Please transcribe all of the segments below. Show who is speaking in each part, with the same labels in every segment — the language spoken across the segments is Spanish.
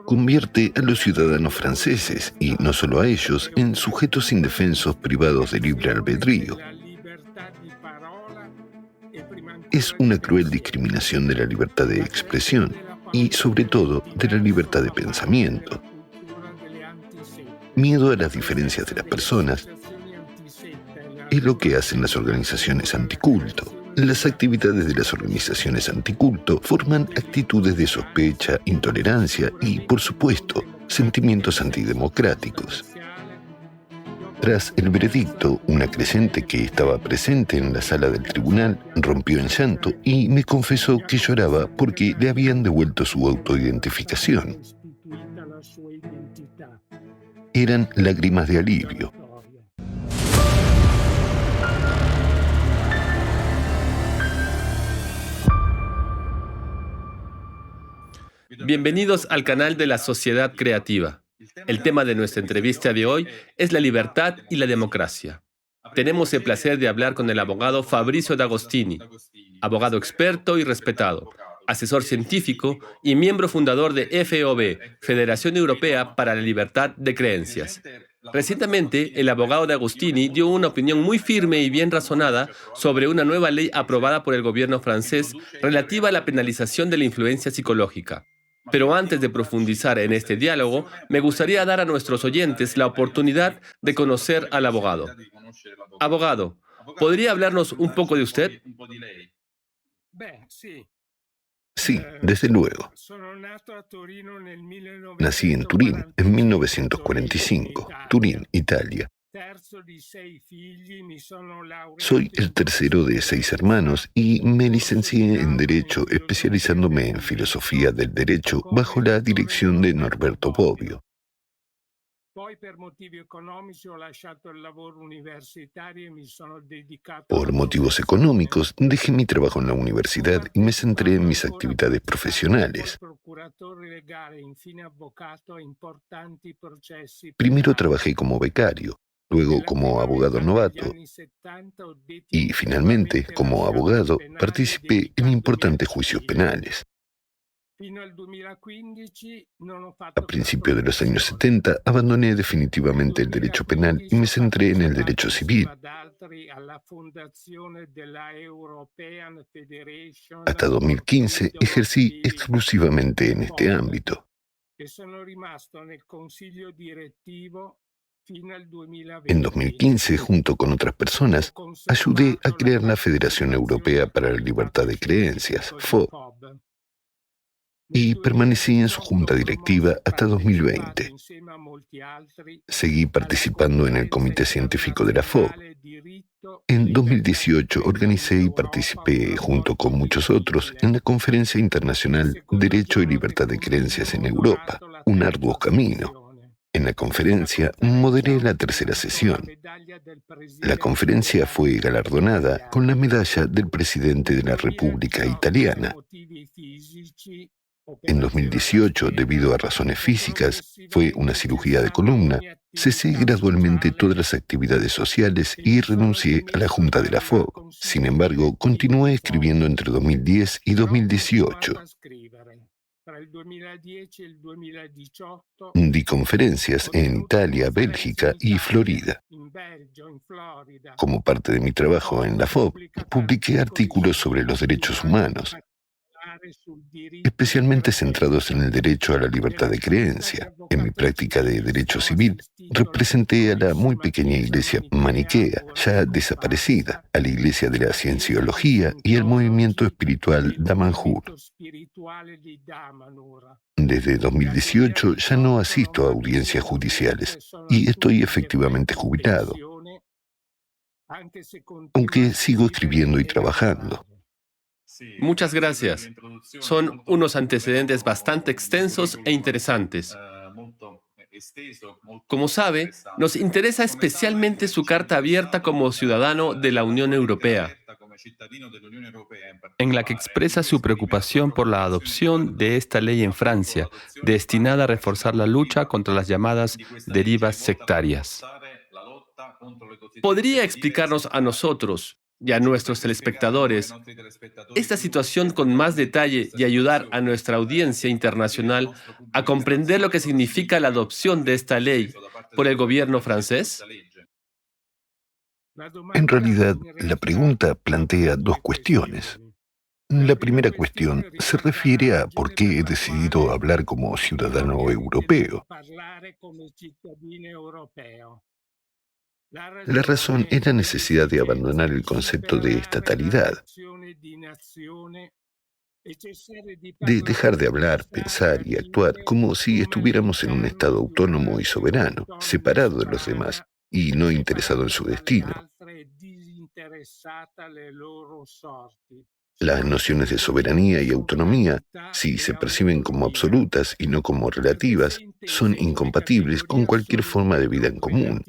Speaker 1: Convierte a los ciudadanos franceses, y no solo a ellos, en sujetos indefensos privados de libre albedrío. Es una cruel discriminación de la libertad de expresión y, sobre todo, de la libertad de pensamiento. Miedo a las diferencias de las personas es lo que hacen las organizaciones anticulto. Las actividades de las organizaciones anticulto forman actitudes de sospecha, intolerancia y, por supuesto, sentimientos antidemocráticos. Tras el veredicto, una creyente que estaba presente en la sala del tribunal rompió en llanto y me confesó que lloraba porque le habían devuelto su autoidentificación. Eran lágrimas de alivio.
Speaker 2: Bienvenidos al canal de la Sociedad Creativa. El tema de nuestra entrevista de hoy es la libertad y la democracia. Tenemos el placer de hablar con el abogado Fabrizio D'Agostini, abogado experto y respetado, asesor científico y miembro fundador de FEOB, Federación Europea para la Libertad de Creencias. Recientemente, el abogado D'Agostini dio una opinión muy firme y bien razonada sobre una nueva ley aprobada por el gobierno francés relativa a la penalización de la influencia psicológica. Pero antes de profundizar en este diálogo, me gustaría dar a nuestros oyentes la oportunidad de conocer al abogado. Abogado, ¿podría hablarnos un poco de usted?
Speaker 1: Sí, desde luego. Nací en Turín en 1945, Turín, Italia. Soy el tercero de 6 hermanos y me licencié en Derecho, especializándome en Filosofía del Derecho bajo la dirección de Norberto Bobbio. Por motivos económicos, dejé mi trabajo en la universidad y me centré en mis actividades profesionales. Primero trabajé como becario, luego como abogado novato y, finalmente, como abogado, participé en importantes juicios penales. A principios de los años 70, abandoné definitivamente el derecho penal y me centré en el derecho civil. Hasta 2015 ejercí exclusivamente en este ámbito. En 2015, junto con otras personas, ayudé a crear la Federación Europea para la Libertad de Creencias, FOB, y permanecí en su junta directiva hasta 2020. Seguí participando en el comité científico de la FOB. En 2018 organicé y participé, junto con muchos otros, en la Conferencia Internacional Derecho y Libertad de Creencias en Europa, un arduo camino. En la conferencia moderé la tercera sesión. La conferencia fue galardonada con la medalla del presidente de la República Italiana. En 2018, debido a razones físicas, fue una cirugía de columna, cesé gradualmente todas las actividades sociales y renuncié a la junta de la FOB. Sin embargo, continué escribiendo entre 2010 y 2018. Di conferencias en Italia, Bélgica y Florida. Como parte de mi trabajo en la FOB, publiqué artículos sobre los derechos humanos, especialmente centrados en el derecho a la libertad de creencia. En mi práctica de derecho civil, representé a la muy pequeña iglesia maniquea, ya desaparecida, a la iglesia de la cienciología y al movimiento espiritual Damanhur. Desde 2018 ya no asisto a audiencias judiciales y estoy efectivamente jubilado, aunque sigo escribiendo y trabajando.
Speaker 2: Muchas gracias. Son unos antecedentes bastante extensos e interesantes. Como sabe, nos interesa especialmente su carta abierta como ciudadano de la Unión Europea, en la que expresa su preocupación por la adopción de esta ley en Francia, destinada a reforzar la lucha contra las llamadas derivas sectarias. ¿Podría explicarnos a nosotros y a nuestros telespectadores esta situación con más detalle y ayudar a nuestra audiencia internacional a comprender lo que significa la adopción de esta ley por el gobierno francés?
Speaker 1: En realidad, la pregunta plantea dos cuestiones. La primera cuestión se refiere a por qué he decidido hablar como ciudadano europeo. La razón es la necesidad de abandonar el concepto de estatalidad, de dejar de hablar, pensar y actuar como si estuviéramos en un Estado autónomo y soberano, separado de los demás y no interesado en su destino. Las nociones de soberanía y autonomía, si se perciben como absolutas y no como relativas, son incompatibles con cualquier forma de vida en común,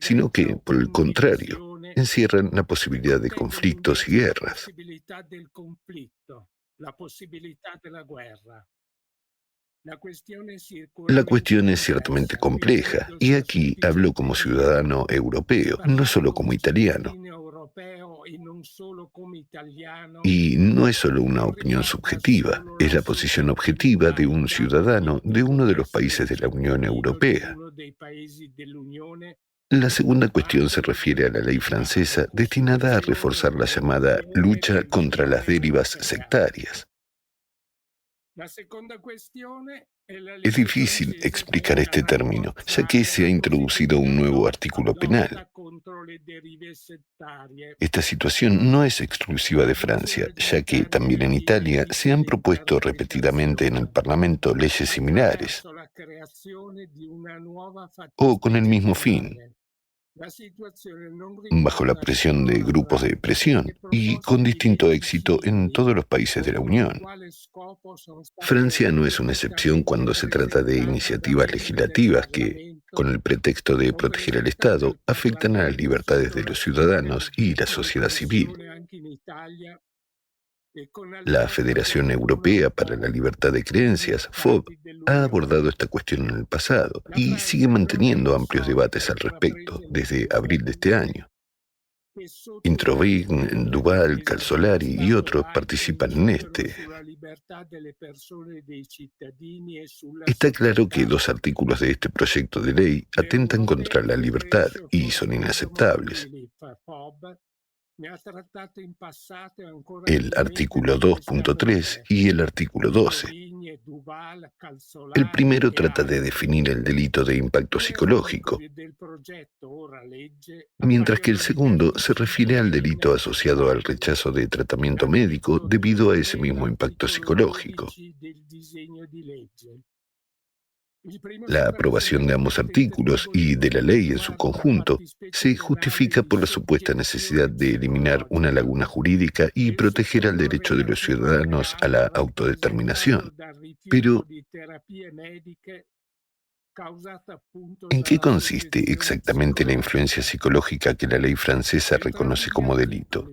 Speaker 1: sino que, por el contrario, encierran la posibilidad de conflictos y guerras. La cuestión es ciertamente compleja, y aquí hablo como ciudadano europeo, no solo como italiano. Y no es solo una opinión subjetiva, es la posición objetiva de un ciudadano de uno de los países de la Unión Europea. La segunda cuestión se refiere a la ley francesa destinada a reforzar la llamada lucha contra las dérivas sectarias. Es difícil explicar este término, ya que se ha introducido un nuevo artículo penal. Esta situación no es exclusiva de Francia, ya que también en Italia se han propuesto repetidamente en el Parlamento leyes similares, o con el mismo fin, bajo la presión de grupos de presión y con distinto éxito en todos los países de la Unión. Francia no es una excepción cuando se trata de iniciativas legislativas que, con el pretexto de proteger al Estado, afectan a las libertades de los ciudadanos y la sociedad civil. La Federación Europea para la Libertad de Creencias, FOB, ha abordado esta cuestión en el pasado y sigue manteniendo amplios debates al respecto desde abril de este año. Introvign, Duval, Calzolari y otros participan en este. Está claro que dos artículos de este proyecto de ley atentan contra la libertad y son inaceptables. El artículo 2.3 y el artículo 12. El primero trata de definir el delito de impacto psicológico, mientras que el segundo se refiere al delito asociado al rechazo de tratamiento médico debido a ese mismo impacto psicológico. La aprobación de ambos artículos y de la ley en su conjunto se justifica por la supuesta necesidad de eliminar una laguna jurídica y proteger el derecho de los ciudadanos a la autodeterminación. Pero, ¿en qué consiste exactamente la influencia psicológica que la ley francesa reconoce como delito?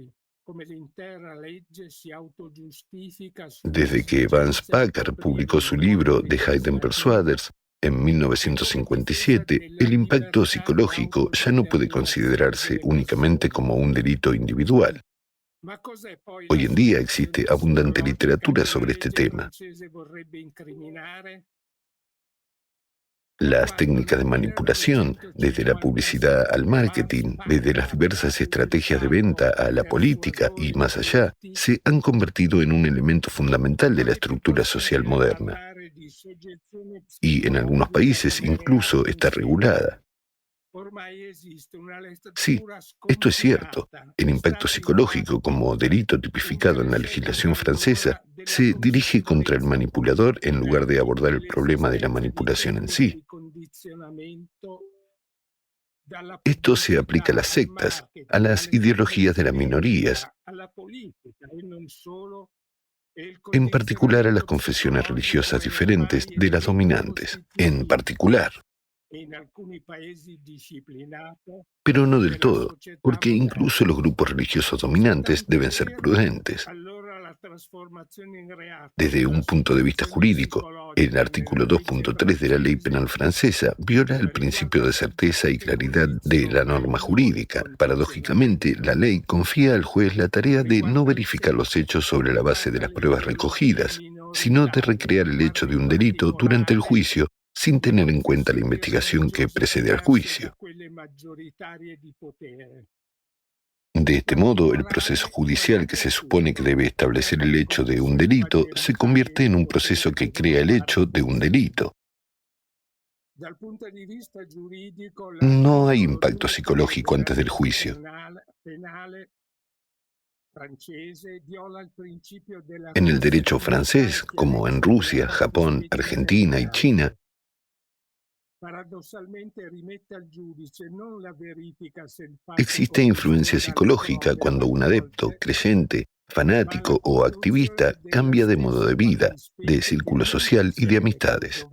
Speaker 1: Desde que Vance Packard publicó su libro The Hidden Persuaders en 1957, el impacto psicológico ya no puede considerarse únicamente como un delito individual. Hoy en día existe abundante literatura sobre este tema. Las técnicas de manipulación, desde la publicidad al marketing, desde las diversas estrategias de venta a la política y más allá, se han convertido en un elemento fundamental de la estructura social moderna. Y en algunos países incluso está regulada. Sí, esto es cierto. El impacto psicológico como delito tipificado en la legislación francesa se dirige contra el manipulador en lugar de abordar el problema de la manipulación en sí. Esto se aplica a las sectas, a las ideologías de las minorías, en particular a las confesiones religiosas diferentes de las dominantes, en particular. Pero no del todo, porque incluso los grupos religiosos dominantes deben ser prudentes. Desde un punto de vista jurídico, el artículo 2.3 de la ley penal francesa viola el principio de certeza y claridad de la norma jurídica. Paradójicamente, la ley confía al juez la tarea de no verificar los hechos sobre la base de las pruebas recogidas, sino de recrear el hecho de un delito durante el juicio sin tener en cuenta la investigación que precede al juicio. De este modo, el proceso judicial que se supone que debe establecer el hecho de un delito se convierte en un proceso que crea el hecho de un delito. No hay impacto psicológico antes del juicio. En el derecho francés, como en Rusia, Japón, Argentina y China, existe influencia psicológica cuando un adepto, creyente, fanático o activista cambia de modo de vida, de círculo social y de amistades.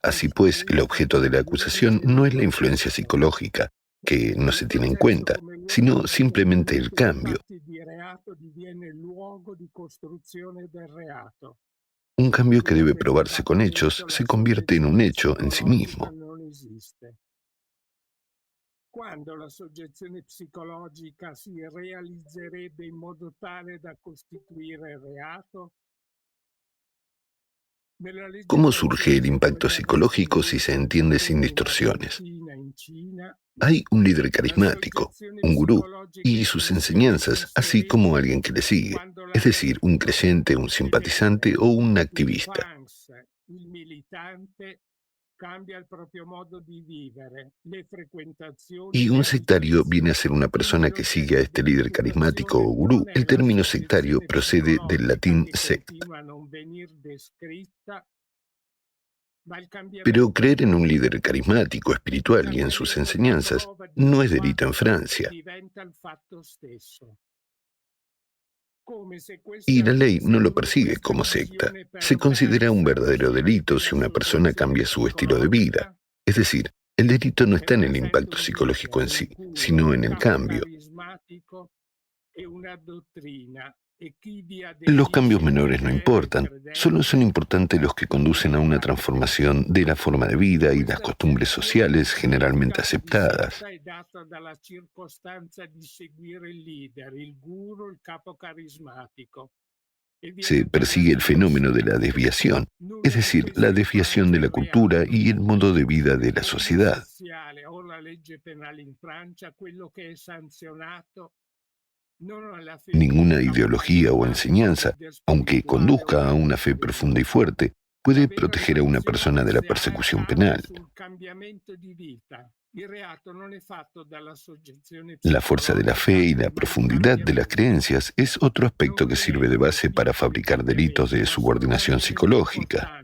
Speaker 1: Así pues, el objeto de la acusación no es la influencia psicológica, que no se tiene en cuenta, sino simplemente el cambio. Un cambio que debe probarse con hechos se convierte en un hecho en sí mismo.
Speaker 3: Quando la soggezione psicologica si realizzerebbe in modo tale da costituire reato?
Speaker 1: ¿Cómo surge el impacto psicológico si se entiende sin distorsiones? Hay un líder carismático, un gurú, y sus enseñanzas, así como alguien que le sigue, es decir, un creyente, un simpatizante o un activista. Y un sectario viene a ser una persona que sigue a este líder carismático o gurú. El término sectario procede del latín sect. Pero creer en un líder carismático, espiritual y en sus enseñanzas no es delito en Francia. Y la ley no lo persigue como secta. Se considera un verdadero delito si una persona cambia su estilo de vida. Es decir, el delito no está en el impacto psicológico en sí, sino en el cambio. Los cambios menores no importan, solo son importantes los que conducen a una transformación de la forma de vida y las costumbres sociales generalmente aceptadas. Se persigue el fenómeno de la desviación, es decir, la desviación de la cultura y el modo de vida de la sociedad. Ninguna ideología o enseñanza, aunque conduzca a una fe profunda y fuerte, puede proteger a una persona de la persecución penal. La fuerza de la fe y la profundidad de las creencias es otro aspecto que sirve de base para fabricar delitos de subordinación psicológica.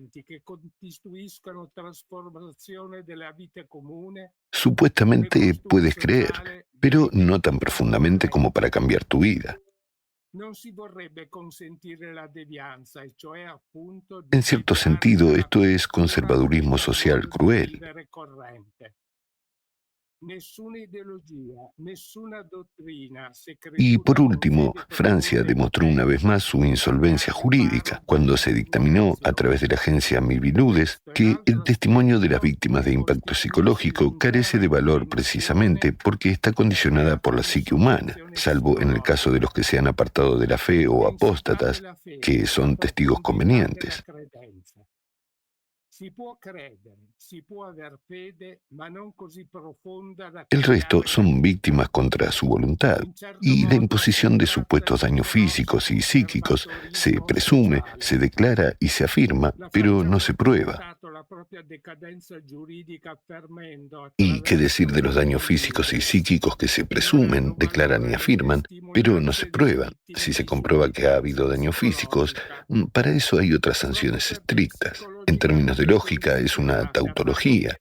Speaker 1: Supuestamente puedes creer, pero no tan profundamente como para cambiar tu vida. En cierto sentido, esto es conservadurismo social cruel. Y por último, Francia demostró una vez más su insolvencia jurídica cuando se dictaminó a través de la agencia Miviludes que el testimonio de las víctimas de impacto psicológico carece de valor precisamente porque está condicionada por la psique humana, salvo en el caso de los que se han apartado de la fe o apóstatas, que son testigos convenientes. El resto son víctimas contra su voluntad, y la imposición de supuestos daños físicos y psíquicos se presume, se declara y se afirma, pero no se prueba. ¿Y qué decir de los daños físicos y psíquicos que se presumen, declaran y afirman, pero no se prueban? Si se comprueba que ha habido daños físicos, para eso hay otras sanciones estrictas. En términos de lógica, es una tautología.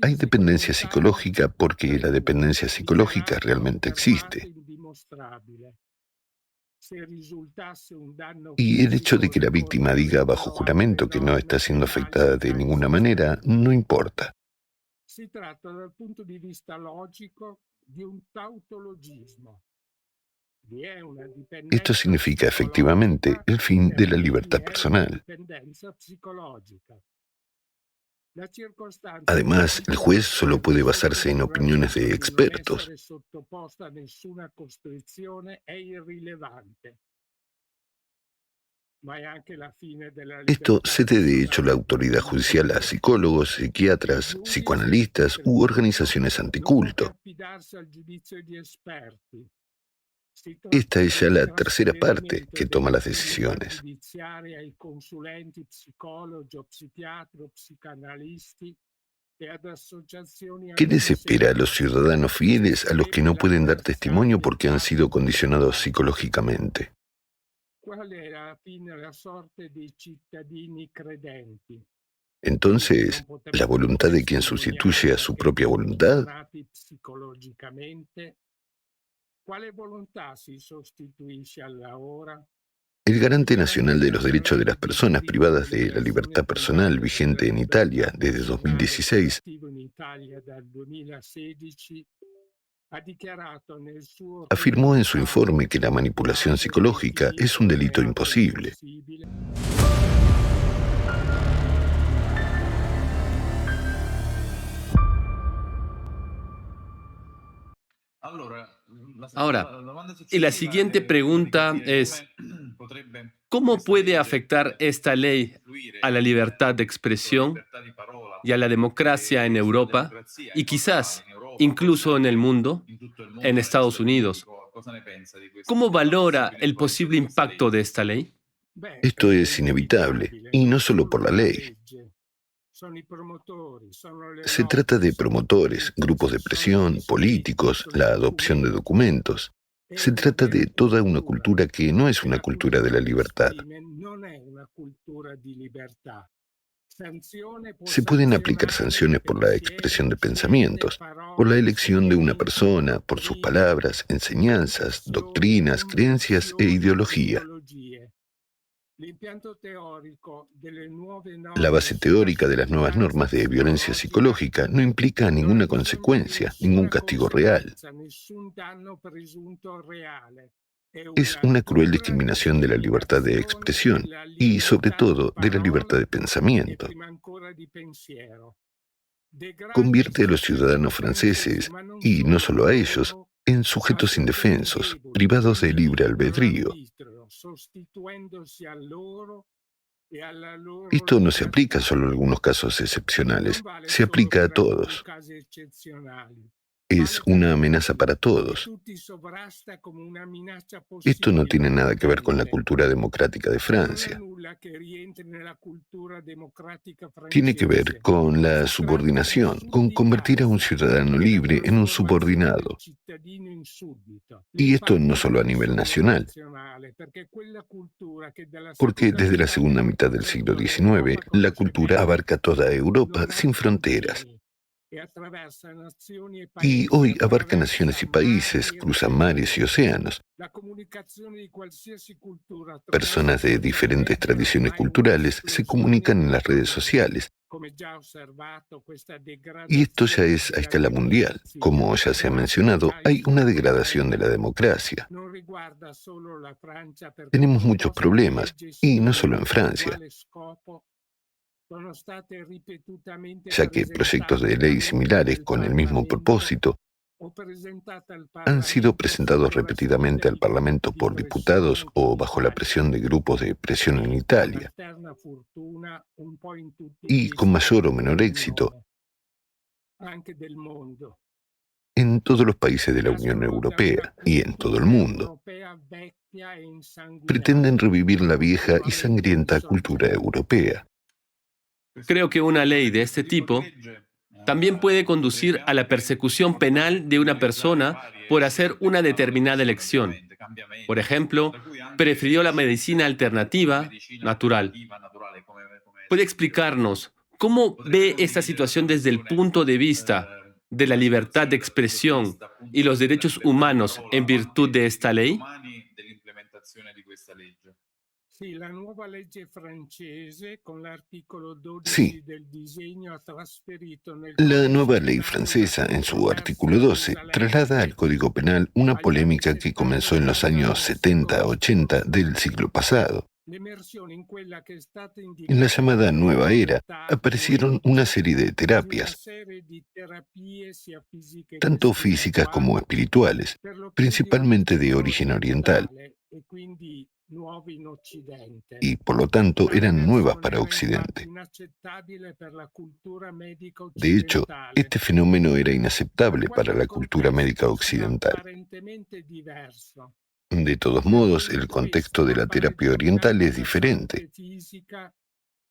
Speaker 1: Hay dependencia psicológica porque la dependencia psicológica realmente existe.
Speaker 3: Se risultasse un danno
Speaker 1: Y el hecho de
Speaker 3: fisico
Speaker 1: que la víctima diga bajo
Speaker 3: ricorrente
Speaker 1: juramento
Speaker 3: alle
Speaker 1: que no
Speaker 3: norme
Speaker 1: está siendo
Speaker 3: penali
Speaker 1: afectada de ninguna manera
Speaker 3: tradizionali.
Speaker 1: no importa.
Speaker 3: Si tratta dal punto di vista logico di un tautologismo. Vi è una
Speaker 1: Esto
Speaker 3: dipendenza
Speaker 1: significa efectivamente
Speaker 3: psicologica
Speaker 1: el fin
Speaker 3: e
Speaker 1: de la
Speaker 3: qui vi
Speaker 1: libertad
Speaker 3: è una
Speaker 1: personal.
Speaker 3: dipendenza psicologica. La circostanza
Speaker 1: Además, el
Speaker 3: giuridica
Speaker 1: juez solo puede
Speaker 3: espressa
Speaker 1: basarse en
Speaker 3: come
Speaker 1: opiniones de
Speaker 3: ragione di non
Speaker 1: expertos.
Speaker 3: essere sottoposta a nessuna costrizione è irrilevante, ma è anche la fine della
Speaker 1: Esto
Speaker 3: libertà
Speaker 1: cede de hecho la
Speaker 3: personale
Speaker 1: autoridad judicial a
Speaker 3: dell'individuo.
Speaker 1: psicólogos,
Speaker 3: Il
Speaker 1: psiquiatras,
Speaker 3: giudice,
Speaker 1: psicoanalistas u
Speaker 3: oltretutto,
Speaker 1: organizaciones
Speaker 3: non può che
Speaker 1: anticulto.
Speaker 3: affidarsi al giudizio di esperti. Si
Speaker 1: Esta
Speaker 3: tratta
Speaker 1: es
Speaker 3: del
Speaker 1: ya la tercera parte
Speaker 3: trasferimento
Speaker 1: que toma las
Speaker 3: dell'attività
Speaker 1: decisiones.
Speaker 3: giudiziaria ai consulenti psicologi o psichiatri o psicanalisti e ad associazioni
Speaker 1: ¿Qué les espera a los
Speaker 3: antisetiche.
Speaker 1: ciudadanos fieles a los que
Speaker 3: Sarebbe
Speaker 1: no
Speaker 3: la
Speaker 1: pueden dar
Speaker 3: terza
Speaker 1: testimonio
Speaker 3: e
Speaker 1: porque han sido
Speaker 3: quarta
Speaker 1: condicionados
Speaker 3: fase.
Speaker 1: psicológicamente?
Speaker 3: Qual è alla fine la sorte dei cittadini credenti? Quelli che non
Speaker 1: Entonces, ¿la
Speaker 3: potrebbero
Speaker 1: voluntad de quien
Speaker 3: testimoniare
Speaker 1: sustituye a su
Speaker 3: perché
Speaker 1: propia voluntad?
Speaker 3: condizionati psicologicamente? Quale volontà si sostituisce alla ora?
Speaker 1: El garante
Speaker 3: La
Speaker 1: nacional de los derechos de
Speaker 3: ratificazione
Speaker 1: las
Speaker 3: di
Speaker 1: personas
Speaker 3: diritto
Speaker 1: privadas
Speaker 3: delle
Speaker 1: de la
Speaker 3: persone
Speaker 1: libertad personal
Speaker 3: private della
Speaker 1: vigente en
Speaker 3: libertà
Speaker 1: Italia desde
Speaker 3: personale
Speaker 1: 2016
Speaker 3: operativo in Italia dal 2016 ha dichiarato nel suo
Speaker 1: afirmó en su
Speaker 3: comunicato
Speaker 1: informe que la manipulación
Speaker 3: l'atto di
Speaker 1: psicológica es
Speaker 3: utilizzo
Speaker 1: un
Speaker 3: è
Speaker 1: delito
Speaker 3: reato
Speaker 1: imposible.
Speaker 3: impossibile.
Speaker 2: Ahora, y la siguiente pregunta es, ¿cómo puede afectar esta ley a la libertad de expresión y a la democracia en Europa y quizás incluso en el mundo, en Estados Unidos? ¿Cómo valora el posible impacto de esta ley?
Speaker 3: Beh,
Speaker 1: Esto
Speaker 3: è
Speaker 1: es inevitable,
Speaker 3: inevitabile,
Speaker 1: y
Speaker 3: non
Speaker 1: no solo
Speaker 3: solo
Speaker 1: por la
Speaker 3: la
Speaker 1: ley.
Speaker 3: legge, sono i promotori, sono le
Speaker 1: Se trata
Speaker 3: lobby,
Speaker 1: de
Speaker 3: sono i
Speaker 1: promotores, grupos de
Speaker 3: politici, sono gli
Speaker 1: presión,
Speaker 3: scritti,
Speaker 1: políticos,
Speaker 3: sono i
Speaker 1: la adopción de
Speaker 3: documenti.
Speaker 1: documentos.
Speaker 3: È
Speaker 1: Se
Speaker 3: una
Speaker 1: trata
Speaker 3: vera
Speaker 1: de toda una
Speaker 3: cultura
Speaker 1: cultura que no es
Speaker 3: e
Speaker 1: una
Speaker 3: la
Speaker 1: cultura de
Speaker 3: cultura
Speaker 1: la
Speaker 3: che
Speaker 1: libertad.
Speaker 3: esprime non è una cultura di libertà. Sanzione può
Speaker 1: Se pueden aplicar
Speaker 3: sanzionare il
Speaker 1: sanciones por la expresione de
Speaker 3: scelte,
Speaker 1: pensamientos, por la
Speaker 3: parole,
Speaker 1: elección de una
Speaker 3: sentimenti,
Speaker 1: persona, por sus
Speaker 3: dottrine,
Speaker 1: palabras, enseñanzas,
Speaker 3: convinzioni,
Speaker 1: doctrinas, creencias e
Speaker 3: convinzioni e
Speaker 1: ideología.
Speaker 3: ideologie. L'impianto teorico delle nuove
Speaker 1: La
Speaker 3: norme
Speaker 1: base
Speaker 3: sulla
Speaker 1: teórica de las nuevas
Speaker 3: sorveglianza
Speaker 1: normas de violencia
Speaker 3: psicologica
Speaker 1: psicológica no implica
Speaker 3: non
Speaker 1: ninguna
Speaker 3: ragiona
Speaker 1: consecuencia, ningún
Speaker 3: nessuna
Speaker 1: castigo real.
Speaker 3: conseguenza, nessun danno presunto reale. È
Speaker 1: Es
Speaker 3: una
Speaker 1: una cruel
Speaker 3: dura
Speaker 1: discriminación de la libertad de
Speaker 3: discriminazione
Speaker 1: expresión
Speaker 3: della
Speaker 1: y, sobre
Speaker 3: libertà di
Speaker 1: todo, de la libertad
Speaker 3: parola
Speaker 1: de
Speaker 3: e
Speaker 1: pensamiento.
Speaker 3: prima ancora di pensiero. Degrada i
Speaker 1: Convierte a los
Speaker 3: cittadini
Speaker 1: ciudadanos
Speaker 3: francesi,
Speaker 1: franceses,
Speaker 3: ma non
Speaker 1: y no
Speaker 3: solo
Speaker 1: solo a ellos,
Speaker 3: loro,
Speaker 1: en
Speaker 3: a
Speaker 1: sujetos
Speaker 3: cittadini
Speaker 1: indefensos,
Speaker 3: deboli,
Speaker 1: privados de
Speaker 3: privi di
Speaker 1: libre
Speaker 3: libero
Speaker 1: albedrío.
Speaker 3: arbitrio, sostituendosi a loro e alla loro
Speaker 1: Esto no se aplica
Speaker 3: libertà.
Speaker 1: solo en algunos casos
Speaker 3: Non
Speaker 1: excepcionales,
Speaker 3: vale
Speaker 1: se
Speaker 3: solo
Speaker 1: aplica a
Speaker 3: per alcuni
Speaker 1: todos.
Speaker 3: casi eccezionali,
Speaker 1: Es
Speaker 3: vale per
Speaker 1: una amenaza
Speaker 3: tutti
Speaker 1: para
Speaker 3: e
Speaker 1: todos.
Speaker 3: tutti sovrasta come una minaccia
Speaker 1: Esto no
Speaker 3: possibile
Speaker 1: tiene
Speaker 3: o
Speaker 1: nada que ver con la
Speaker 3: potente.
Speaker 1: cultura democrática de
Speaker 3: Non ha
Speaker 1: Francia.
Speaker 3: nulla che rientri nella cultura democratica
Speaker 1: Tiene que ver
Speaker 3: francese.
Speaker 1: con la
Speaker 3: Si tratta di
Speaker 1: subordinación, con convertir a un
Speaker 3: sudditanza,
Speaker 1: ciudadano
Speaker 3: della
Speaker 1: libre en un
Speaker 3: trasformazione del
Speaker 1: subordinado.
Speaker 3: cittadino in suddito.
Speaker 1: Y esto no
Speaker 3: L'impatto
Speaker 1: solo a
Speaker 3: non è
Speaker 1: nivel
Speaker 3: solo
Speaker 1: nacional,
Speaker 3: nazionale, perché quella cultura che dalla
Speaker 1: porque
Speaker 3: seconda
Speaker 1: desde la
Speaker 3: metà
Speaker 1: segunda
Speaker 3: del
Speaker 1: mitad del siglo
Speaker 3: Novecento
Speaker 1: XIX
Speaker 3: l'Europa
Speaker 1: la
Speaker 3: conosce
Speaker 1: cultura
Speaker 3: bene,
Speaker 1: abarca toda Europa
Speaker 3: non ha
Speaker 1: sin fronteras.
Speaker 3: confini e attraversa nazioni e
Speaker 1: Y
Speaker 3: paesi,
Speaker 1: hoy abarca naciones
Speaker 3: attraversa
Speaker 1: y países,
Speaker 3: mari e
Speaker 1: cruza mares y
Speaker 3: fiumi.
Speaker 1: océanos.
Speaker 3: La comunicazione di qualsiasi cultura attraverso i
Speaker 1: Personas de
Speaker 3: social
Speaker 1: diferentes
Speaker 3: media è
Speaker 1: tradiciones
Speaker 3: ormai una
Speaker 1: culturales se
Speaker 3: esplosione
Speaker 1: comunican en las redes
Speaker 3: permanente.
Speaker 1: sociales.
Speaker 3: Come già osservato, questa
Speaker 1: Y esto ya
Speaker 3: degradazione
Speaker 1: es a
Speaker 3: della
Speaker 1: escala mundial.
Speaker 3: democrazia
Speaker 1: Como ya se ha
Speaker 3: non
Speaker 1: mencionado,
Speaker 3: affligge
Speaker 1: hay una
Speaker 3: solo
Speaker 1: degradación de la
Speaker 3: l'Europa,
Speaker 1: democracia.
Speaker 3: non riguarda solo la Francia perché
Speaker 1: Tenemos muchos
Speaker 3: proposte di
Speaker 1: problemas,
Speaker 3: legge
Speaker 1: y no solo
Speaker 3: simili
Speaker 1: en
Speaker 3: con
Speaker 1: Francia,
Speaker 3: uguale scopo sono state ripetutamente
Speaker 1: ya que proyectos de
Speaker 3: presentate
Speaker 1: ley
Speaker 3: talvolta
Speaker 1: similares
Speaker 3: nel
Speaker 1: con el mismo
Speaker 3: Parlamento
Speaker 1: propósito
Speaker 3: o presentate al
Speaker 1: han sido
Speaker 3: Parlamento
Speaker 1: presentados
Speaker 3: sotto la
Speaker 1: repetidamente
Speaker 3: spinta
Speaker 1: al
Speaker 3: di gruppi
Speaker 1: Parlamento
Speaker 3: di
Speaker 1: por diputados
Speaker 3: pressione come
Speaker 1: o
Speaker 3: in
Speaker 1: bajo la
Speaker 3: Italia
Speaker 1: presión de grupos de presión en
Speaker 3: e, con
Speaker 1: Italia,
Speaker 3: alterna fortuna, un po' in tutti
Speaker 1: y
Speaker 3: gli
Speaker 1: con mayor o
Speaker 3: Stati
Speaker 1: menor éxito
Speaker 3: dell'Unione, anche del mondo.
Speaker 1: en todos los países de la Unión
Speaker 3: Trasloca una
Speaker 1: Europea y en todo el
Speaker 3: cultura
Speaker 1: mundo.
Speaker 3: europea vecchia e
Speaker 1: Pretenden
Speaker 3: insanguinata,
Speaker 1: revivir la vieja y
Speaker 3: profondamente
Speaker 1: sangrienta cultura
Speaker 3: disorganizzato.
Speaker 1: europea.
Speaker 2: Creo que una ley de este tipo también puede conducir a la persecución penal de una persona por hacer una determinada elección. Por ejemplo, prefirió la medicina alternativa natural. ¿Puede explicarnos cómo ve esta situación desde el punto de vista de la libertad de expresión y los derechos humanos en virtud de esta ley?
Speaker 3: Sì, la nuova legge francese, con l'articolo
Speaker 1: Sí,
Speaker 3: 12 del disegno, ha trasferito nel
Speaker 1: la
Speaker 3: codice
Speaker 1: nueva ley
Speaker 3: penale una
Speaker 1: francesa, en su artículo
Speaker 3: controversia
Speaker 1: 12, traslada al
Speaker 3: risalente
Speaker 1: Código Penal una
Speaker 3: agli anni
Speaker 1: polémica que
Speaker 3: 70
Speaker 1: comenzó en
Speaker 3: del
Speaker 1: los años
Speaker 3: secolo
Speaker 1: 70-80
Speaker 3: scorso.
Speaker 1: del siglo pasado.
Speaker 3: L'emersione in quella che è stata
Speaker 1: En la
Speaker 3: indicata
Speaker 1: llamada
Speaker 3: come
Speaker 1: Nueva Era
Speaker 3: inevitabile
Speaker 1: aparecieron una
Speaker 3: legge
Speaker 1: serie de
Speaker 3: di una
Speaker 1: terapias,
Speaker 3: serie di terapie sia fisiche che
Speaker 1: tanto físicas como
Speaker 3: spirituali,
Speaker 1: espirituales,
Speaker 3: per lo più di
Speaker 1: principalmente de
Speaker 3: origine
Speaker 1: origen oriental,
Speaker 3: occidentale e quindi nuove in Occidente.
Speaker 1: y por lo tanto
Speaker 3: Tale
Speaker 1: eran nuevas
Speaker 3: versione
Speaker 1: para
Speaker 3: era infatti
Speaker 1: Occidente.
Speaker 3: inaccettabile per la cultura medica
Speaker 1: De hecho,
Speaker 3: occidentale,
Speaker 1: este fenómeno era
Speaker 3: per
Speaker 1: inaceptable para
Speaker 3: quanto
Speaker 1: la
Speaker 3: il
Speaker 1: cultura médica
Speaker 3: contesto sia
Speaker 1: occidental.
Speaker 3: apparentemente diverso.
Speaker 1: De todos
Speaker 3: Per
Speaker 1: modos,
Speaker 3: via
Speaker 1: el
Speaker 3: di
Speaker 1: contexto
Speaker 3: questo
Speaker 1: de la
Speaker 3: appare
Speaker 1: terapia oriental
Speaker 3: dominata
Speaker 1: es
Speaker 3: la
Speaker 1: diferente,
Speaker 3: salute fisica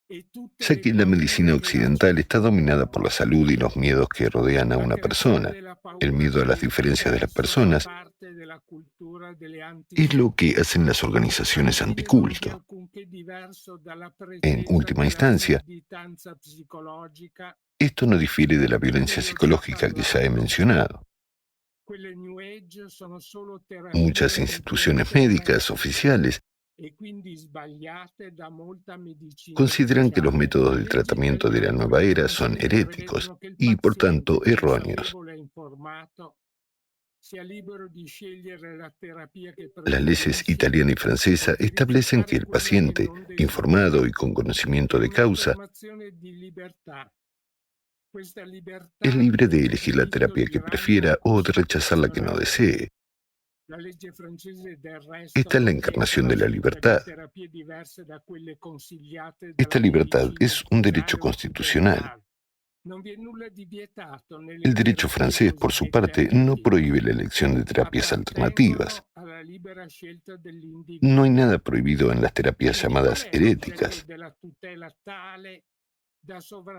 Speaker 3: e tutte
Speaker 1: ya
Speaker 3: le
Speaker 1: que la medicina
Speaker 3: paure che la
Speaker 1: occidental está dominada por la
Speaker 3: circondano.
Speaker 1: salud y los miedos que rodean a
Speaker 3: La
Speaker 1: una
Speaker 3: creazione
Speaker 1: persona.
Speaker 3: della
Speaker 1: El
Speaker 3: paura
Speaker 1: miedo a
Speaker 3: per
Speaker 1: las
Speaker 3: il
Speaker 1: diferencias de las
Speaker 3: diverso fa
Speaker 1: personas
Speaker 3: parte della cultura delle
Speaker 1: es lo que hacen
Speaker 3: antiscienza,
Speaker 1: las organizaciones
Speaker 3: al di meno di
Speaker 1: anticulto.
Speaker 3: alcunché diverso dalla
Speaker 1: En
Speaker 3: pretesa
Speaker 1: última
Speaker 3: della
Speaker 1: instancia,
Speaker 3: sudditanza psicologica
Speaker 1: esto no difiere de la
Speaker 3: di
Speaker 1: violencia
Speaker 3: cui ho già
Speaker 1: psicológica que ya he
Speaker 3: parlato.
Speaker 1: mencionado.
Speaker 3: Quelle New Age sono solo
Speaker 1: Muchas
Speaker 3: terapie
Speaker 1: instituciones
Speaker 3: ritenute
Speaker 1: médicas
Speaker 3: eretiche
Speaker 1: oficiales
Speaker 3: e quindi sbagliate da molta medicina
Speaker 1: consideran que los
Speaker 3: ufficiale.
Speaker 1: métodos
Speaker 3: Le
Speaker 1: de
Speaker 3: leggi
Speaker 1: tratamiento de la
Speaker 3: italiane
Speaker 1: nueva era son
Speaker 3: francesi
Speaker 1: heréticos
Speaker 3: prevedono che il
Speaker 1: y, por
Speaker 3: paziente
Speaker 1: tanto, erróneos.
Speaker 3: consapevole e informato sia libero di scegliere la terapia che
Speaker 1: Las leyes
Speaker 3: preferisce
Speaker 1: italiana y
Speaker 3: o
Speaker 1: francesa
Speaker 3: di
Speaker 1: establecen que
Speaker 3: rifiutare
Speaker 1: el
Speaker 3: quella che
Speaker 1: paciente,
Speaker 3: non
Speaker 1: informado
Speaker 3: desidera.
Speaker 1: y con conocimiento
Speaker 3: È
Speaker 1: de causa,
Speaker 3: un'affermazione di libertà. Questa
Speaker 1: es
Speaker 3: libertà
Speaker 1: libre
Speaker 3: è
Speaker 1: de
Speaker 3: un
Speaker 1: elegir la
Speaker 3: diritto
Speaker 1: terapia
Speaker 3: di
Speaker 1: que
Speaker 3: rango
Speaker 1: prefiera o de rechazar la que no
Speaker 3: costituzionale.
Speaker 1: desee.
Speaker 3: La legge francese del resto
Speaker 1: Esta es la
Speaker 3: non vieta
Speaker 1: encarnación
Speaker 3: la
Speaker 1: de la
Speaker 3: scelta di
Speaker 1: libertad.
Speaker 3: terapie diverse da quelle consigliate
Speaker 1: Esta
Speaker 3: dalla
Speaker 1: libertad
Speaker 3: medicina
Speaker 1: es un derecho
Speaker 3: ufficiale
Speaker 1: constitucional.
Speaker 3: occidentale. Non vi è nulla di vietato nelle
Speaker 1: El derecho
Speaker 3: terapie
Speaker 1: francés, por su
Speaker 3: cosiddette
Speaker 1: parte, no
Speaker 3: etiche.
Speaker 1: prohíbe la elección de terapias alternativas.
Speaker 3: Appartengono alla libera scelta
Speaker 1: No hay
Speaker 3: dell'individuo.
Speaker 1: nada prohibido en las terapias
Speaker 3: Quindi qual
Speaker 1: llamadas
Speaker 3: è l'oggetto
Speaker 1: heréticas.
Speaker 3: della tutela tale da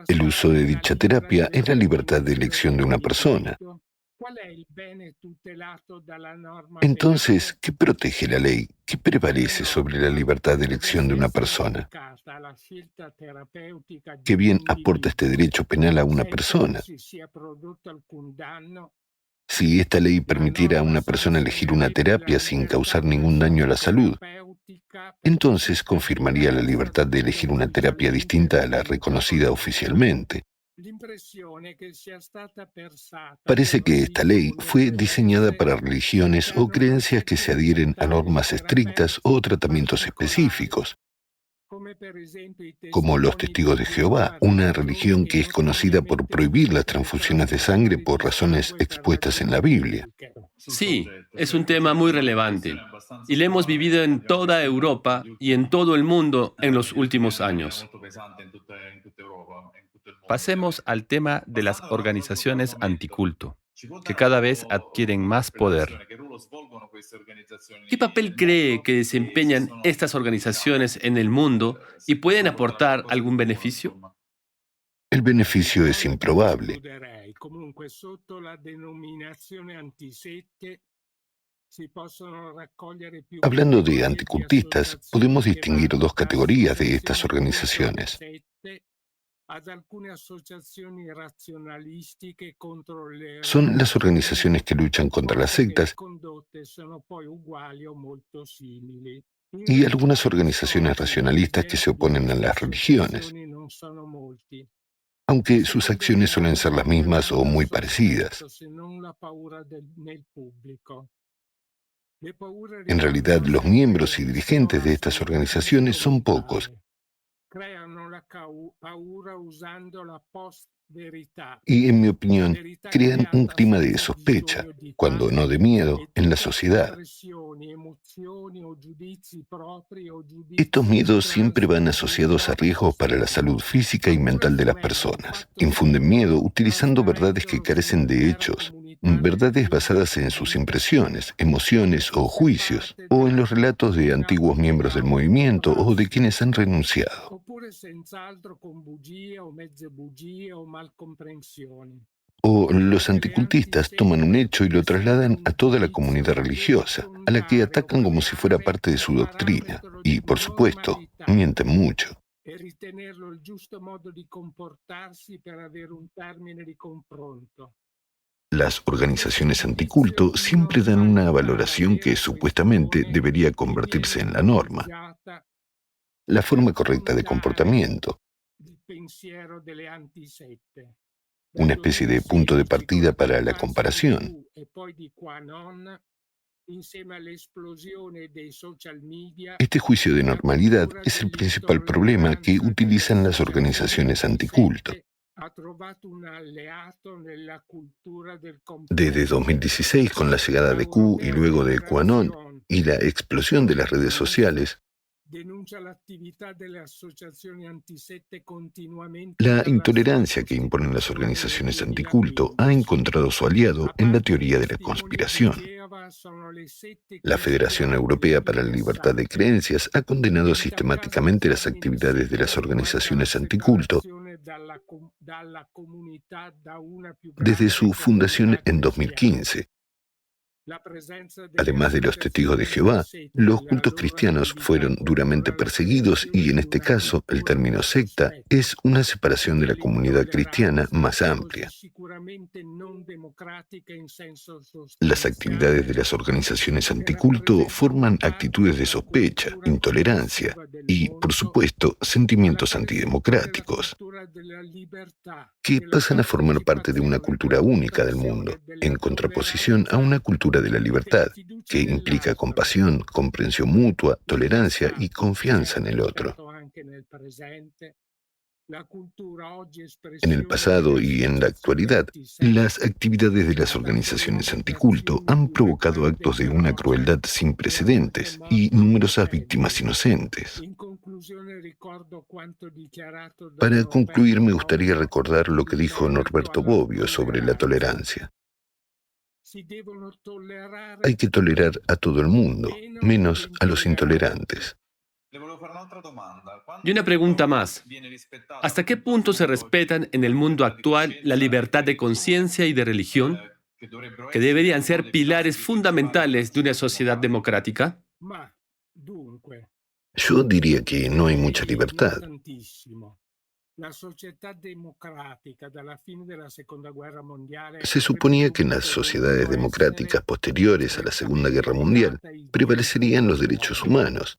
Speaker 1: El uso de
Speaker 3: sovrastare la
Speaker 1: dicha
Speaker 3: libera
Speaker 1: terapia es la libertad de
Speaker 3: determinazione
Speaker 1: elección de una persona.
Speaker 3: dell'individuo? Qual è il bene tutelato dalla norma
Speaker 1: Entonces,
Speaker 3: penale?
Speaker 1: ¿qué protege la ley? ¿Qué
Speaker 3: Tale
Speaker 1: prevalece sobre la
Speaker 3: norma
Speaker 1: libertad de elección de
Speaker 3: dovesse
Speaker 1: una
Speaker 3: essere
Speaker 1: persona?
Speaker 3: applicata alla scelta terapeutica
Speaker 1: ¿Qué bien aporta este
Speaker 3: dell'individuo
Speaker 1: derecho penal a una
Speaker 3: senza che
Speaker 1: persona?
Speaker 3: si sia prodotto alcun danno,
Speaker 1: Si esta ley
Speaker 3: la
Speaker 1: permitiera a
Speaker 3: norma
Speaker 1: una persona elegir una
Speaker 3: sanzionerebbe la
Speaker 1: terapia sin
Speaker 3: libertà
Speaker 1: causar
Speaker 3: della
Speaker 1: ningún daño a
Speaker 3: scelta
Speaker 1: la salud,
Speaker 3: terapeutica perché
Speaker 1: entonces
Speaker 3: questa è
Speaker 1: confirmaría la
Speaker 3: diversa
Speaker 1: libertad
Speaker 3: da
Speaker 1: de
Speaker 3: quella
Speaker 1: elegir una terapia
Speaker 3: ufficialmente
Speaker 1: distinta a la
Speaker 3: ritenuta
Speaker 1: reconocida
Speaker 3: corretta.
Speaker 1: oficialmente.
Speaker 3: L'impressione è che sia stata pensata per
Speaker 1: Parece que esta ley
Speaker 3: religioni o
Speaker 1: fue diseñada
Speaker 3: credenze
Speaker 1: para religiones
Speaker 3: che
Speaker 1: o
Speaker 3: hanno un
Speaker 1: creencias que se
Speaker 3: oggetto
Speaker 1: adhieren a
Speaker 3: ricettario
Speaker 1: normas estrictas o
Speaker 3: terapeutico
Speaker 1: tratamientos
Speaker 3: particolare,
Speaker 1: específicos,
Speaker 3: come per esempio i
Speaker 1: como los
Speaker 3: testimoni di
Speaker 1: testigos de Jehová,
Speaker 3: Geova,
Speaker 1: una
Speaker 3: religione
Speaker 1: religión
Speaker 3: che
Speaker 1: que es conocida por
Speaker 3: notoriamente
Speaker 1: prohibir
Speaker 3: usa
Speaker 1: las
Speaker 3: delle
Speaker 1: transfusiones de sangre
Speaker 3: trasfusioni
Speaker 1: por
Speaker 3: di
Speaker 1: razones
Speaker 3: sangue per le
Speaker 1: expuestas en la
Speaker 3: cure
Speaker 1: Biblia.
Speaker 3: mediche.
Speaker 2: Sí, es un tema muy relevante y lo hemos vivido en toda Europa y en todo el mundo en los últimos años. Pasemos al tema de las organizaciones anticulto, que cada vez adquieren más poder. ¿Qué papel cree que desempeñan estas organizaciones en el mundo y pueden aportar algún beneficio?
Speaker 1: El beneficio es
Speaker 3: Ora ti
Speaker 1: improbable.
Speaker 3: escluderei. Comunque sotto la denominazione antisette si possono raccogliere più
Speaker 1: Hablando de
Speaker 3: categorie di
Speaker 1: anticultistas, podemos
Speaker 3: associazioni che
Speaker 1: distinguir
Speaker 3: vanno
Speaker 1: dos
Speaker 3: da
Speaker 1: categorías de estas
Speaker 3: associazioni contro le
Speaker 1: organizaciones.
Speaker 3: sette ad alcune associazioni razionalistiche contro le
Speaker 1: Son las
Speaker 3: religioni,
Speaker 1: organizaciones que luchan contra las
Speaker 3: forse che le
Speaker 1: sectas
Speaker 3: condotte sono poi uguali o molto simili. In
Speaker 1: y
Speaker 3: realtà
Speaker 1: algunas
Speaker 3: gli
Speaker 1: organizaciones
Speaker 3: soci o gli
Speaker 1: racionalistas que se
Speaker 3: agenti di
Speaker 1: oponen a
Speaker 3: queste
Speaker 1: las religiones,
Speaker 3: associazioni non sono molti.
Speaker 1: aunque sus
Speaker 3: Secondo
Speaker 1: acciones
Speaker 3: me
Speaker 1: suelen
Speaker 3: non
Speaker 1: ser las mismas o
Speaker 3: motiveranno il
Speaker 1: muy parecidas.
Speaker 3: sospetto se non la paura nel pubblico. Le paure
Speaker 1: En realidad,
Speaker 3: riguardano
Speaker 1: los
Speaker 3: sempre
Speaker 1: miembros y
Speaker 3: l'esistono
Speaker 1: dirigentes de estas organizaciones son pocos,
Speaker 3: assoluto-veritale. Creano la paura usando la post-verità,
Speaker 1: y, en mi opinión,
Speaker 3: verità
Speaker 1: crean un
Speaker 3: creata
Speaker 1: clima de
Speaker 3: senza
Speaker 1: sospecha,
Speaker 3: bisogno di
Speaker 1: cuando no de
Speaker 3: fatti,
Speaker 1: miedo,
Speaker 3: e
Speaker 1: en la
Speaker 3: tutte
Speaker 1: sociedad.
Speaker 3: impressioni, emozioni o giudizi propri o
Speaker 1: Estos
Speaker 3: giudizi
Speaker 1: miedos siempre van asociados a
Speaker 3: transitorio
Speaker 1: riesgos para la salud física y
Speaker 3: oppure
Speaker 1: mental de las
Speaker 3: foment un
Speaker 1: personas.
Speaker 3: fatto
Speaker 1: Infunden miedo
Speaker 3: singolo,
Speaker 1: utilizando verdades que
Speaker 3: trasferendolo
Speaker 1: carecen de
Speaker 3: sull'intera
Speaker 1: hechos,
Speaker 3: comunità nel
Speaker 1: verdades
Speaker 3: dubbio
Speaker 1: basadas en sus impresiones,
Speaker 3: giustificato.
Speaker 1: emociones o
Speaker 3: Questo è
Speaker 1: juicios,
Speaker 3: parte
Speaker 1: o en
Speaker 3: della
Speaker 1: los relatos de
Speaker 3: cultura
Speaker 1: antiguos miembros del movimiento o de
Speaker 3: autoprassi,
Speaker 1: quienes han renunciado.
Speaker 3: oppure senz'altro con bugie o mezze bugie o malcomprensioni.
Speaker 1: O los
Speaker 3: Perché le
Speaker 1: anticultistas toman un
Speaker 3: antisette
Speaker 1: hecho y lo
Speaker 3: sembrano
Speaker 1: trasladan
Speaker 3: un
Speaker 1: a toda la
Speaker 3: giudizio
Speaker 1: comunidad
Speaker 3: che deve
Speaker 1: religiosa, a la que
Speaker 3: affrontare o
Speaker 1: atacan como si fuera
Speaker 3: creare
Speaker 1: parte de
Speaker 3: un
Speaker 1: su doctrina.
Speaker 3: parametro
Speaker 1: Y,
Speaker 3: di
Speaker 1: por supuesto,
Speaker 3: normalità
Speaker 1: mienten mucho.
Speaker 3: e ritenerlo il giusto modo di comportarsi per avere un termine di confronto.
Speaker 1: Las organizaciones anticulto siempre dan una valoración que supuestamente debería convertirse en la norma, la forma correcta de comportamiento, una especie de punto de partida para la comparación. Este juicio de normalidad es el principal problema que utilizan las organizaciones anticulto. Desde 2016, con la llegada de Q y luego de QAnon y la explosión de las redes sociales, la intolerancia que imponen las organizaciones anticulto ha encontrado su aliado en la teoría de la conspiración. La Federación Europea para la Libertad de Creencias ha condenado sistemáticamente las actividades de las organizaciones anticulto desde su fundación en 2015. Además de los testigos de Jehová, los cultos cristianos fueron duramente perseguidos y en este caso el término secta es una separación de la comunidad cristiana más amplia. Las actividades de las organizaciones anticulto forman actitudes de sospecha, intolerancia y, por supuesto, sentimientos antidemocráticos, que pasan a formar parte de una cultura única del mundo, en contraposición a una cultura de la libertad, que implica compasión, comprensión mutua, tolerancia y confianza en el otro. En el pasado y en la actualidad, las actividades de las organizaciones anticulto han provocado actos de una crueldad sin precedentes y numerosas víctimas inocentes. Para concluir, me gustaría recordar lo que dijo Norberto Bobbio sobre la tolerancia. Hay que tolerar a todo el mundo, menos a los intolerantes.
Speaker 2: Y una pregunta más. ¿Hasta qué punto se respetan en el mundo actual la libertad de conciencia y de religión, que deberían ser pilares fundamentales de una sociedad democrática?
Speaker 1: Yo diría que no hay mucha libertad. Se suponía que en las sociedades democráticas posteriores a la Segunda Guerra Mundial prevalecerían los derechos humanos.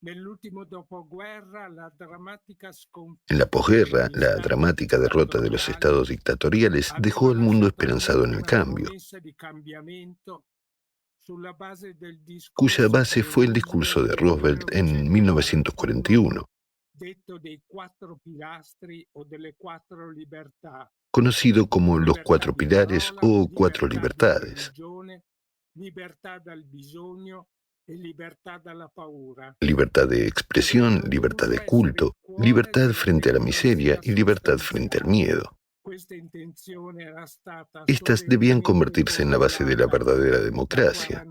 Speaker 1: En la posguerra, la dramática derrota de los estados dictatoriales dejó al mundo esperanzado en el cambio, cuya base fue el discurso de Roosevelt en 1941, conocido como los cuatro pilares o cuatro libertades. Libertad de expresión, libertad de culto, libertad frente a la miseria y libertad frente al miedo. Estas debían convertirse en la base de la verdadera democracia.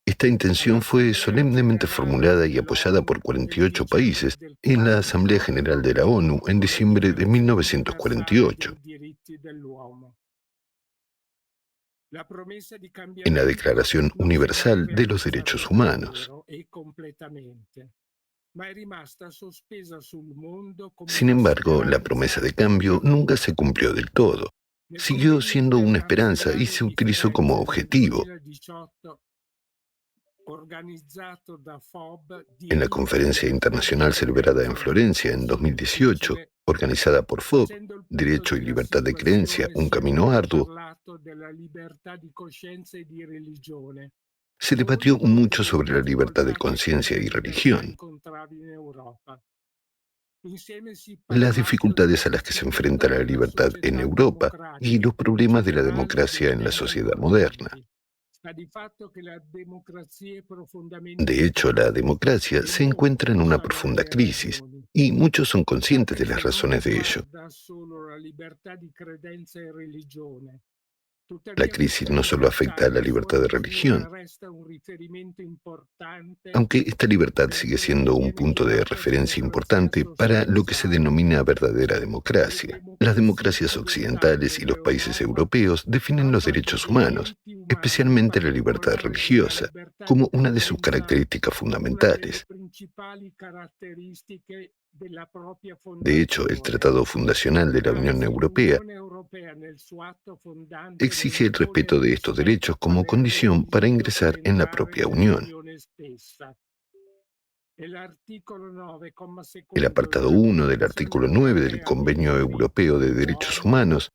Speaker 1: Esta intención fue solemnemente formulada y apoyada por 48 países en la Asamblea General de la ONU en diciembre de 1948. En la Declaración Universal de los Derechos Humanos. Sin embargo, la promesa de cambio nunca se cumplió del todo. Siguió siendo una esperanza y se utilizó como objetivo. En la conferencia internacional celebrada en Florencia en 2018, organizada por FOB, Derecho y Libertad de Creencia, un camino arduo, se debatió mucho sobre la libertad de conciencia y religión, las dificultades a las que se enfrenta la libertad en Europa y los problemas de la democracia en la sociedad moderna. De hecho, la democracia se encuentra en una profunda crisis y muchos son conscientes de las razones de ello. La crisis no solo afecta a la libertad de religión, aunque esta libertad sigue siendo un punto de referencia importante para lo que se denomina verdadera democracia. Las democracias occidentales y los países europeos definen los derechos humanos, especialmente la libertad religiosa, como una de sus características fundamentales. De hecho, el Tratado Fundacional de la Unión Europea exige el respeto de estos derechos como condición para ingresar en la propia Unión. El apartado 1 del artículo 9 del Convenio Europeo de Derechos Humanos,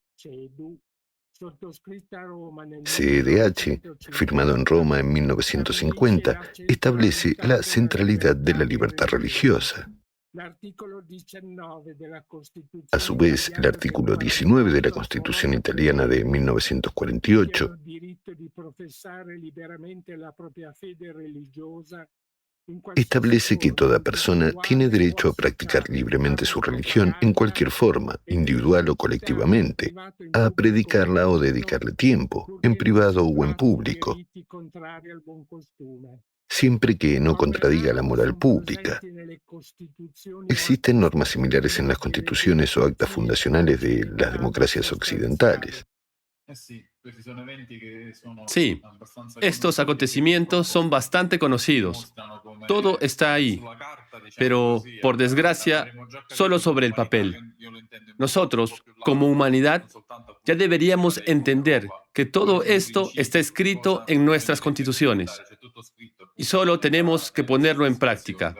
Speaker 1: CEDH, firmado en Roma en 1950, establece la centralidad de la libertad religiosa. A su vez, el artículo 19 de la Constitución italiana de 1948 establece que toda persona tiene derecho a practicar libremente su religión en cualquier forma, individual o colectivamente, a predicarla o dedicarle tiempo, en privado o en público, siempre que no contradiga la moral pública. Existen normas similares en las constituciones o actas fundacionales de las democracias occidentales.
Speaker 2: Sí, estos acontecimientos son bastante conocidos. Todo está ahí, pero, por desgracia, solo sobre el papel. Nosotros, como humanidad, ya deberíamos entender que todo esto está escrito en nuestras constituciones y solo tenemos que ponerlo en práctica.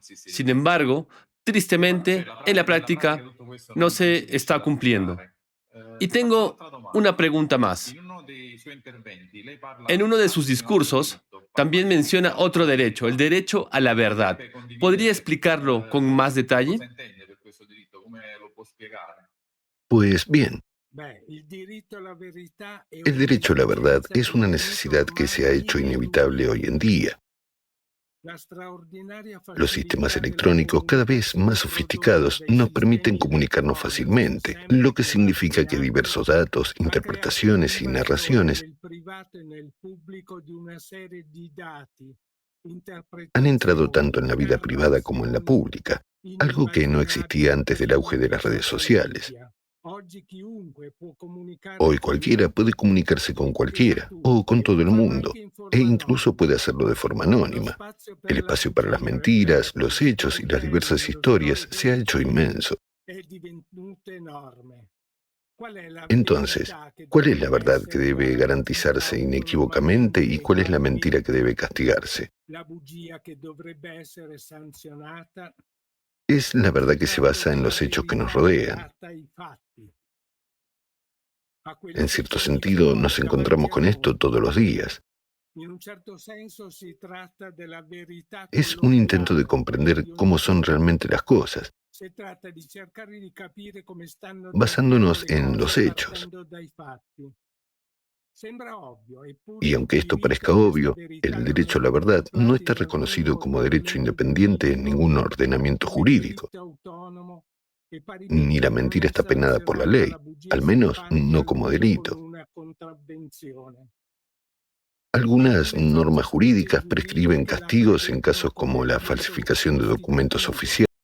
Speaker 2: Sin embargo, tristemente, en la práctica no se está cumpliendo. Y tengo una pregunta más. En uno de sus discursos, también menciona otro derecho, el derecho a la verdad. ¿Podría explicarlo con más detalle?
Speaker 1: Pues bien, el derecho a la verdad es una necesidad que se ha hecho inevitable hoy en día. Los sistemas electrónicos cada vez más sofisticados nos permiten comunicarnos fácilmente, lo que significa que diversos datos, interpretaciones y narraciones han entrado tanto en la vida privada como en la pública, algo que no existía antes del auge de las redes sociales. Hoy cualquiera puede comunicarse con cualquiera o con todo el mundo, e incluso puede hacerlo de forma anónima. El espacio para las mentiras, los hechos y las diversas historias se ha hecho inmenso. Entonces, ¿cuál es la verdad que debe garantizarse inequívocamente y cuál es la mentira que debe castigarse? Es la verdad que se basa en los hechos que nos rodean. En cierto sentido, nos encontramos con esto todos los días. Es un intento de comprender cómo son realmente las cosas, basándonos en los hechos. Y aunque esto parezca obvio, el derecho a la verdad no está reconocido como derecho independiente en ningún ordenamiento jurídico. Ni la mentira está penada por la ley, al menos no como delito. Algunas normas jurídicas prescriben castigos en casos como la falsificación de documentos oficiales